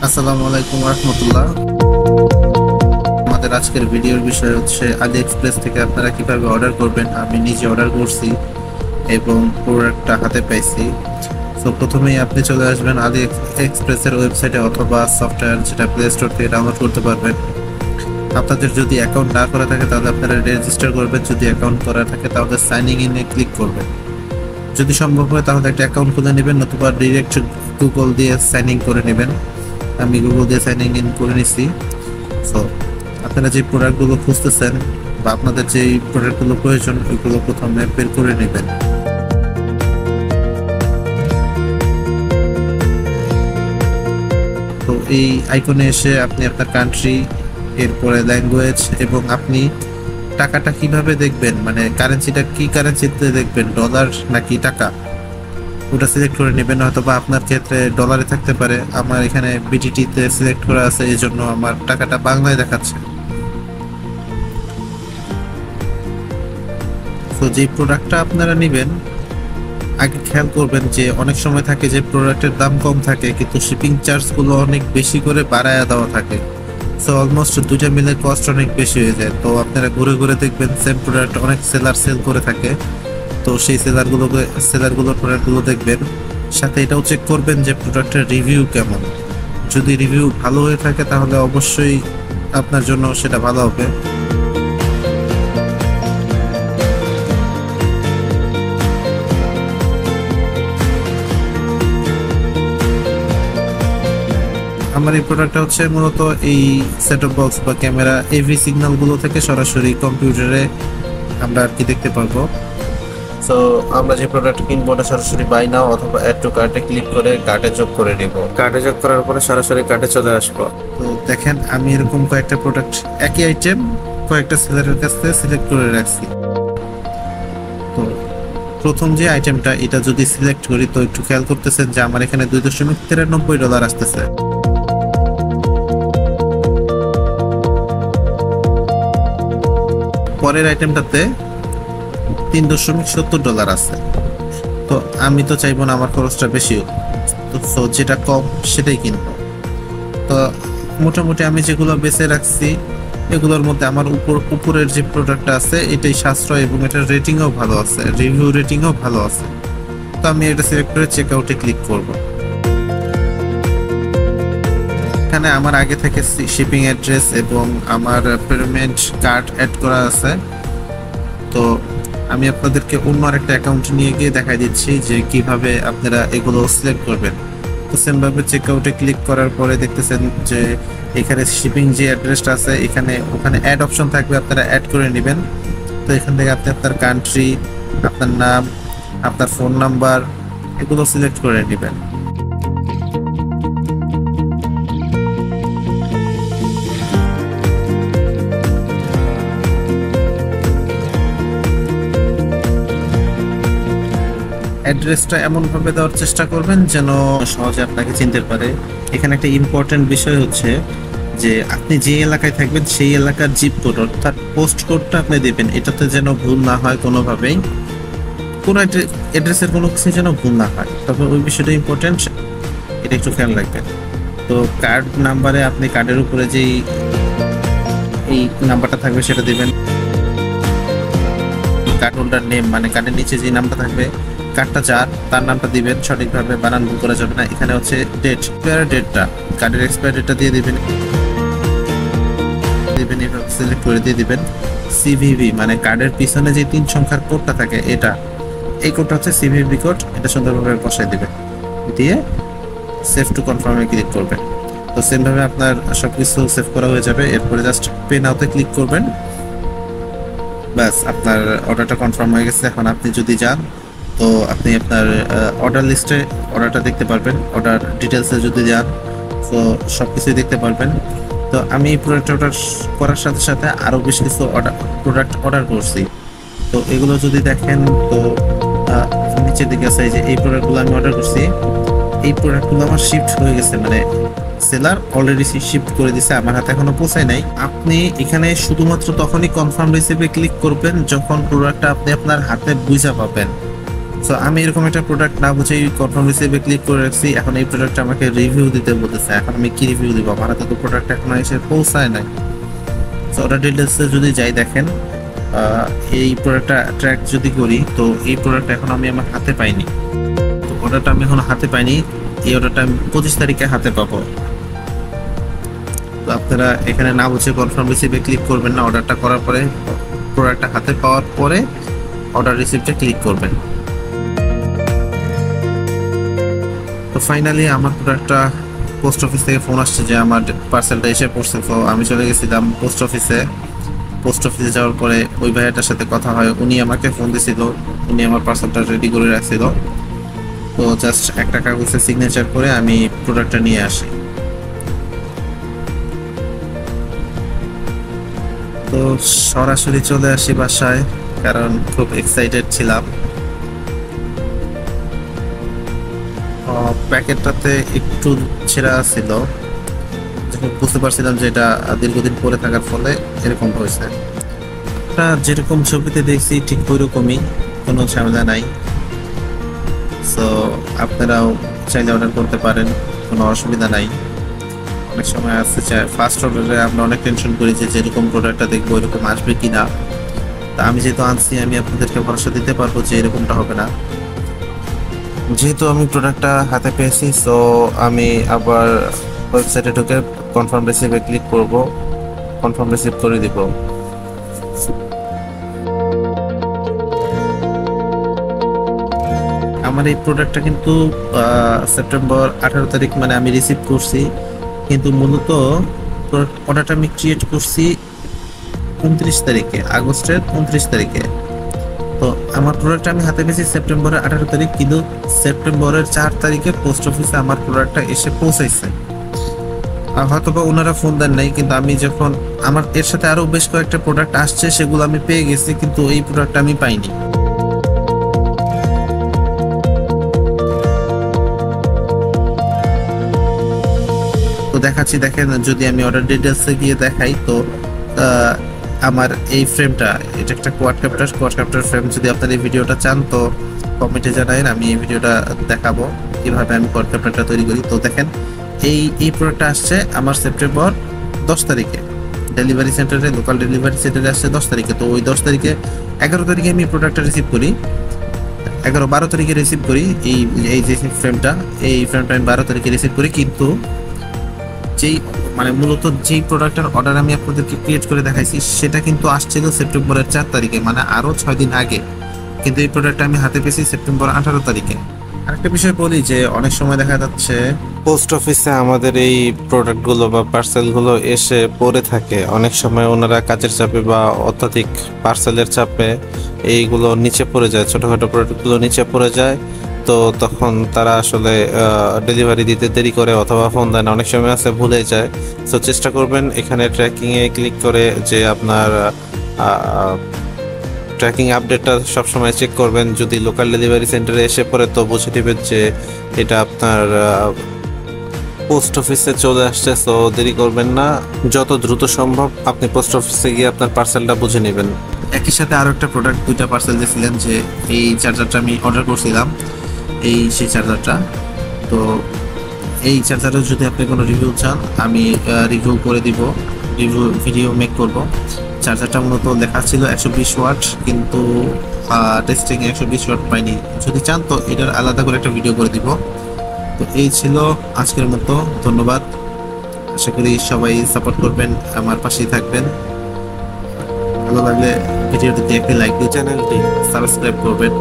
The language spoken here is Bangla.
আসসালামু আলাইকুম রাহমাতুল্লাহ। আমাদের আজকের ভিডিওর বিষয় হচ্ছে আলি এক্সপ্রেস থেকে আপনারা কিভাবে অর্ডার করবেন। আমি নিজে অর্ডার করছি এবং প্রোডাক্টটা হাতে পাইছি। তো প্রথমেই আপনি চলে আসবেন আলি এক্সপ্রেসের ওয়েবসাইটে অথবা সফটওয়্যার যেটা প্লে স্টোর থেকে ডাউনলোড করতে পারবেন। আপনাদের যদি অ্যাকাউন্ট না করা থাকে তাহলে আপনারা রেজিস্টার করবেন, যদি অ্যাকাউন্ট করা থাকে তাহলে সাইনিং ইনে ক্লিক করবেন। যদি সম্ভব হয় তাহলে একটা অ্যাকাউন্ট খুলে নেবেন, নতুবা ডিরেক্ট গুগল দিয়ে সাইন ইন করে নেবেন। আমি গুগল দিয়ে সাইন ইন করে নিছি। সো আপনারা যে প্রোডাক্টগুলো খুঁজতেছেন বা আপনাদের যে প্রোডাক্টগুলো প্রয়োজন ওইগুলো প্রথমে বের করে নেবেন। তো এই আইকনে এসে আপনি আপনার কান্ট্রি, এরপরে ল্যাঙ্গুয়েজ এবং আপনি টাকাটা কিভাবে দেখবেন, মানে কারেন্সিটা কি কারেন্সিতে দেখবেন, ডলার নাকি টাকা, ওটা সিলেক্ট করে নেবেন। হয়তো বা আপনার ক্ষেত্রে ডলারে থাকতে পারে, আমার এখানে বিটিটিতে সিলেক্ট করা আছে, এই জন্য আমার টাকাটা বাংলায় দেখাচ্ছে। তো যে প্রোডাক্টটা আপনারা নেবেন আগে খেয়াল করবেন যে অনেক সময় থাকে যে প্রোডাক্টের দাম কম থাকে কিন্তু শিপিং চার্জগুলো অনেক বেশি করে বাড়ায়া দেওয়া থাকে। সো অলমোস্ট দুইটা মিলে কস্ট অনেক বেশি হয়ে যায়। তো আপনারা ঘুরে ঘুরে দেখবেন সেম প্রোডাক্ট অনেক সেলার সেল করে থাকে, তো সেই সেলারগুলোর প্রোডাক্টগুলো দেখবেন। সাথে এটাও চেক করবেন যে প্রোডাক্টের রিভিউ কেমন। যদি রিভিউ ভালো হয়ে থাকে তাহলে অবশ্যই আপনার জন্য সেটা ভালো হবে। আমার এই প্রোডাক্টটা হচ্ছে মূলত এই সেটঅপ বক্স বা ক্যামেরা এভি সিগন্যালগুলো থেকে সরাসরি কম্পিউটারে আমরা আর কি দেখতে পারবো। সো আমরা যে প্রোডাক্ট কিনবো ওটা সরাসরি বাই নাও অথবা অ্যাড টু কার্টে ক্লিক করে কার্টে যোগ করে নিব। কার্টে যোগ করার পরে সরাসরি কার্টে চলে আসবো। তো দেখেন আমি এরকম কয়েকটা প্রোডাক্ট, একই আইটেম কয়েকটা সেলারের কাছ থেকে সিলেক্ট করে রাখছি। তো প্রথম যে আইটেমটা এটা যদি সিলেক্ট করি তো একটু খেয়াল করতেছেন যে আমার এখানে $2.93 আসতেছে। পরের আইটেমটাতে $3.70 আছে। তো আমি তো চাইবো না আমার খরচটা বেশি হোক, তো যেটা কম সেটাই কিনবো। তো মোটামুটি আমি যেগুলো বেছে রাখছি এগুলোর মধ্যে আমার উপরের যে প্রোডাক্টটা আছে এটাই সাশ্রয় এবং এটার রেটিংও ভালো আছে, রিভিউ রেটিংও ভালো আছে। তো আমি এটা সিলেক্ট করে চেক আউটে ক্লিক করব। এখানে আমার আগে থেকে শিপিং অ্যাড্রেস এবং আমার পেমেন্ট কার্ড অ্যাড করা আছে। তো আমি আপনাদেরকে অন্য আরেকটা অ্যাকাউন্ট নিয়ে গিয়ে দেখাই দিচ্ছি যে কিভাবে আপনারা এগুলো সিলেক্ট করবেন। তো সেম ভাবে চেক আউটে ক্লিক করার পরে দেখতেছেন যে এখানে শিপিং যে অ্যাড্রেসটা আছে ওখানে অ্যাড অপশন থাকবে, আপনারা অ্যাড করে নেবেন। তো এখান থেকে আপনি আপনার কান্ট্রি, আপনার নাম, আপনার ফোন নাম্বার এগুলো সিলেক্ট করে নেবেন। অ্যাড্রেসটা এমনভাবে দেওয়ার চেষ্টা করবেন যেন সহজে আপনাকে চিনতে পারে। এখানে একটা ইম্পর্টেন্ট বিষয় হচ্ছে যে আপনি যে এলাকায় থাকবেন সেই এলাকার জিপ কোড অর্থাৎ পোস্ট কোডটা আপনি দেবেন, এটাতে যেন ভুল না হয় কোনোভাবেই, কোনো অ্যাড্রেসের কোনো কিছু যেন ভুল না হয়। তবে ওই বিষয়টা ইম্পর্টেন্ট, এটা একটু খেয়াল রাখবেন। তো কার্ড নাম্বারে আপনি কার্ডের উপরে যেই এই নাম্বারটা থাকবে সেটা দেবেন। কার্ড হোল্ডার নেম মানে কার্ডের নিচে যে নামটা থাকবে, কার্ডটা যার তার নামটা দিবেন, সঠিকভাবে বানান ভুল করা যাবে না। এখানে হচ্ছে ডেটটা, কার্ডের এক্সপায়ার ডেটটা দিয়ে দিবেন, এভাবে সিলেক্ট করে দিয়ে দিবেন। সিভিভি মানে কার্ডের পিছনে যে 3 সংখ্যার কোডটা থাকে এই কোডটা হচ্ছে সিভিভি কোড, এটা সুন্দরভাবে বসাই দিবেন, দিয়ে সেভ টু কনফার্মে ক্লিক করবেন। তো সেমভাবে আপনার সবকিছু সেভ করা হয়ে যাবে। এরপরে জাস্ট পে নাওতে ক্লিক করবেন, ব্যাস আপনার অর্ডারটা কনফার্ম হয়ে গেছে। এখন আপনি যদি যান তো আপনি আপনার অর্ডার লিস্টে অর্ডারটা দেখতে পারবেন, অর্ডার ডিটেলসে যদি যান তো সব কিছুই দেখতে পারবেন। তো আমি এই প্রোডাক্ট অর্ডার করার সাথে সাথে আরও বেশ কিছু প্রোডাক্ট অর্ডার করছি। তো এগুলো যদি দেখেন তো নিচের দিকে আছে যে এই প্রোডাক্টগুলো আমি অর্ডার করছি, এই প্রোডাক্টগুলো আমার শিফট হয়ে গেছে, মানে সেলার অলরেডি শিফট করে দিছে, আমার হাতে এখনো পৌঁছায় নাই। আপনি এখানে শুধুমাত্র তখনই কনফার্ম রিসিভে ক্লিক করবেন যখন প্রোডাক্টটা আপনি আপনার হাতে বুঝা পাবেন। সো আমি এরকম একটা প্রোডাক্ট না বুঝেই কনফার্ম রিসিভে ক্লিক করে রাখছি। এখন এই প্রোডাক্টটা আমাকে রিভিউ দিতে বলতেছে। এখন আমি কি রিভিউ দিব? আমার হাতে তো প্রোডাক্ট এখনো এসে পৌঁছায় নাই। সো অর্ডার ডিটেলসে যদি যাই দেখেন এই প্রোডাক্টটা ট্র্যাক যদি করি তো এই প্রোডাক্ট এখন আমি আমার হাতে পাইনি। তো অর্ডারটা আমি এখন হাতে পাইনি, এই অর্ডারটা আমি 25 তারিখে হাতে পাবো। তো আপনারা এখানে না বুঝে কনফার্ম রিসিভে ক্লিক করবেন না, অর্ডারটা করার পরে প্রোডাক্টটা হাতে পাওয়ার পরে অর্ডার রিসিভটা ক্লিক করবেন। তো ফাইনালি আমার প্রোডাক্টটা পোস্ট অফিস থেকে ফোন আসছে যে আমার পার্সেলটা এসে পড়ছে। তো আমি চলে গেছিলাম পোস্ট অফিসে। পোস্ট অফিসে যাওয়ার পরে ওই ভাইয়াটার সাথে কথা হয়, উনি আমাকে ফোন দিছিল, উনি আমার পার্সেলটা রেডি করে রাখছিল। তো জাস্ট একটা কাগজে সিগনেচার করে আমি প্রোডাক্টটা নিয়ে আসি। তো সরাসরি চলে আসি বাসায়, কারণ খুব এক্সাইটেড ছিলাম। প্যাকেটটাতে একটু ছেঁড়া ছিল, বুঝতে পারছিলাম যে এটা দীর্ঘদিন পরে থাকার ফলে এরকম হয়েছে। এটা যেরকম ছবিতে দেখছি ঠিক ওইরকমই, কোনো ঝামেলা নাই। সো আপনারাও চাইলে অর্ডার করতে পারেন, কোনো অসুবিধা নাই। অনেক সময় আসতে চায় ফার্স্ট অর্ডারে আমরা অনেক টেনশন করি যে যেরকম প্রোডাক্টটা দেখবো এরকম আসবে কি না। তা আমি যেহেতু আনছি আমি আপনাদেরকে ভরসা দিতে পারবো যে এরকমটা হবে না। যেহেতু আমি প্রোডাক্টটা হাতে পেয়েছি, সো আমি আবার ওয়েবসাইটে ঢুকে কনফার্ম রিসিভে ক্লিক করব, কনফার্ম রিসিভ করে দিব। আমার এই প্রোডাক্টটা কিন্তু সেপ্টেম্বর 18 তারিখ মানে আমি রিসিভ করছি, কিন্তু মূলত অর্ডারটা আমি ক্রিয়েট করছি 29 তারিখে, আগস্টের 29 তারিখে। তো আমার প্রোডাক্টটা আমি হাতে পেয়েছি সেপ্টেম্বরের 18 তারিখ, কিন্তু সেপ্টেম্বরের 4 তারিখে পোস্ট অফিসে আমার প্রোডাক্টটা এসে পৌঁছাইছে। হয়তো বা ওনারা ফোন দেন নাই, কিন্তু আমি যখন আমার এর সাথে আরো বেশ কয়েকটা প্রোডাক্ট আসছে সেগুলো আমি পেয়ে গেছি, কিন্তু এই প্রোডাক্টটা আমি পাইনি। তো দেখাচ্ছি, দেখেন যদি আমি অর্ডার ডিটেলসে গিয়ে দেখাই তো আমার এই ফ্রেমটা, এটা একটা কোয়াড ক্যাপ্টার ফ্রেম। যদি আপনার এই ভিডিওটা চান তো কমেন্টে জানাবেন, আমি এই ভিডিওটা দেখাবো কিভাবে আমি কোয়াড ক্যাপ্টারটা তৈরি করি। তো দেখেন এই প্রোডাক্টটা আসছে আমার সেপ্টেম্বর 10 তারিখে ডেলিভারি সেন্টারে, লোকাল ডেলিভারি সেন্টারে আসছে 10 তারিখে। তো ওই 10 তারিখে 11 তারিখে আমি প্রোডাক্টটা রিসিভ করি, 11-12 তারিখে রিসিভ করি। এই যে ফ্রেমটা, এই ফ্রেমটা আমি 12 তারিখে রিসিভ করি, কিন্তু যেই মানে মূলত যেই প্রোডাক্টের অর্ডার আমি আপনাদেরকে ক্রিয়েট করে দেখাইছি সেটা কিন্তু আসছিল সেপ্টেম্বরের 4 তারিখে, মানে আরো 6 দিন আগে। কিন্তু এই প্রোডাক্টটা আমি হাতে পেয়েছি সেপ্টেম্বর 18 তারিখে। আরেকটা বিষয় বলি যে অনেক সময় দেখা যাচ্ছে পোস্ট অফিসে আমাদের এই প্রোডাক্টগুলো বা পার্সেলগুলো এসে পড়ে থাকে। অনেক সময় ওনারা কাজের চাপে বা অত্যাধিক পার্সেলের চাপে এইগুলো নিচে পড়ে যায়, ছোটখাটো প্রোডাক্টগুলো নিচে পড়ে যায়। তো তখন তারা আসলে ডেলিভারি দিতে দেরি করে অথবা ফোন দেয় না, অনেক সময় আছে ভুলে যায়। তো চেষ্টা করবেন এখানে ট্র্যাকিংয়ে ক্লিক করে যে আপনার ট্র্যাকিং আপডেটটা সবসময় চেক করবেন। যদি লোকাল ডেলিভারি সেন্টারে এসে পড়ে তো বুঝে নেবেন যে এটা আপনার পোস্ট অফিসে চলে আসছে। সো দেরি করবেন না, যত দ্রুত সম্ভব আপনি পোস্ট অফিসে গিয়ে আপনার পার্সেলটা বুঝে নেবেন। একই সাথে আরও একটা প্রোডাক্ট, 2টা পার্সেল দিয়েছিলেন যে এই চার্জারটা আমি অর্ডার করছিলাম, সেই চার্জারটা। তো এই চার্জারের যদি আপনি কোনো রিভিউ চান আমি রিভিউ করে দিব, রিভিউ ভিডিও মেক করব। চার্জারটা মূলত দেখাচ্ছিল 120 ওয়াট, কিন্তু টেস্টিং 120 ওয়াট পাইনি। যদি চান তো এটার আলাদা করে একটা ভিডিও করে দিব। তো এই ছিল আজকের মতো, ধন্যবাদ। আশা করি সবাই সাপোর্ট করবেন, আমার পাশেই থাকবেন। ভালো লাগলে ভিডিওটিতে একটি লাইক দিয়ে চ্যানেলটি সাবস্ক্রাইব করবেন।